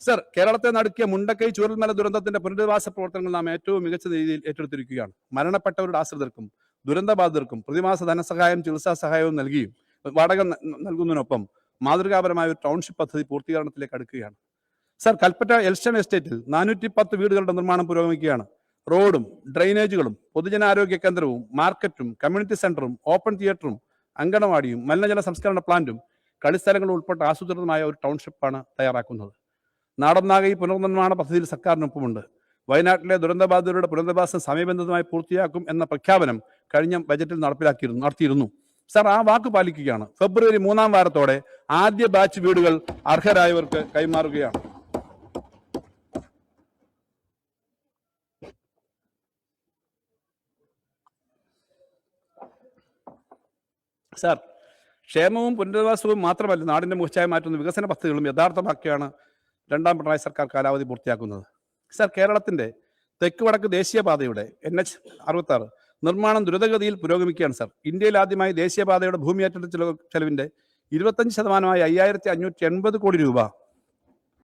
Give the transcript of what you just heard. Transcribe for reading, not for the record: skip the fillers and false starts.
Sir, കേരളത്തെ നടുക്കിയ മുണ്ടക്കൈ ചൂരൽമല ദുരന്തത്തിന്റെ പുനരധിവാസ പ്രവർത്തനങ്ങൾ നാം ഏറ്റവും മികച്ച രീതിയിൽ ഏറ്റെടുത്തിരിക്കുകയാണ്. മരണപ്പെട്ടവരുടെ ആശ്രിതർക്കും ദുരന്തബാധിതർക്കും പ്രതിമാസ ധനസഹായം ചികിത്സാ സഹായവും നൽകിയും വാടക നൽകുന്നതിനൊപ്പം മാതൃകാപരമായ ഒരു ടൗൺഷിപ്പ് പദ്ധതി പൂർത്തീകരണത്തിലേക്ക് അടുക്കുകയാണ്. സർ, കൽപ്പറ്റ എൽസ്റ്റൺ എസ്റ്റേറ്റിൽ 410 വീടുകളുടെ നിർമ്മാണം പുരോഗമിക്കുകയാണ്. റോഡും ഡ്രെയിനേജുകളും പൊതുജനാരോഗ്യ കേന്ദ്രവും മാർക്കറ്റും കമ്മ്യൂണിറ്റി സെന്ററും ഓപ്പൺ തിയേറ്ററും അങ്കണവാടിയും മലിനജല സംസ്കരണ പ്ലാന്റും കളിസ്ഥലങ്ങളും ഉൾപ്പെട്ട ആസൂത്രിതമായ ഒരു ടൗൺഷിപ്പാണ് തയ്യാറാക്കുന്നത്. നാടൊന്നാകെ ഈ പുനർനിർമ്മാണ പദ്ധതിയിൽ സർക്കാരിനൊപ്പമുണ്ട്. വയനാട്ടിലെ ദുരന്തബാധിതരുടെ പുനരധിവാസം സമയബന്ധിതമായി പൂർത്തിയാക്കും എന്ന പ്രഖ്യാപനം കഴിഞ്ഞ ബജറ്റിൽ നടത്തിയിരുന്നു. സർ, ആ വാക്ക് പാലിക്കുകയാണ്. ഫെബ്രുവരി 3-ാം വാരത്തോടെ ആദ്യ ബാച്ച് വീടുകൾ അർഹരായവർക്ക് കൈമാറുകയാണ്. സർ, ക്ഷേമവും പുനരധിവാസവും മാത്രമല്ല നാടിന്റെ മുഖച്ഛായ മാറ്റുന്ന വികസന പദ്ധതികളും യഥാർത്ഥമാക്കിയാണ് 2ാം പിണറായി സർക്കാർ കാലാവധി പൂർത്തിയാക്കുന്നത്. സർ, കേരളത്തിന്റെ തെക്ക് വടക്ക് ദേശീയപാതയുടെ NH 66 നിർമ്മാണം ദ്രുതഗതിയിൽ പുരോഗമിക്കുകയാണ്. സർ, ഇന്ത്യയിൽ ആദ്യമായി ദേശീയപാതയുടെ ഭൂമി ഏറ്റെടുത്ത ചെലവിന്റെ 25% 5580 കോടി രൂപ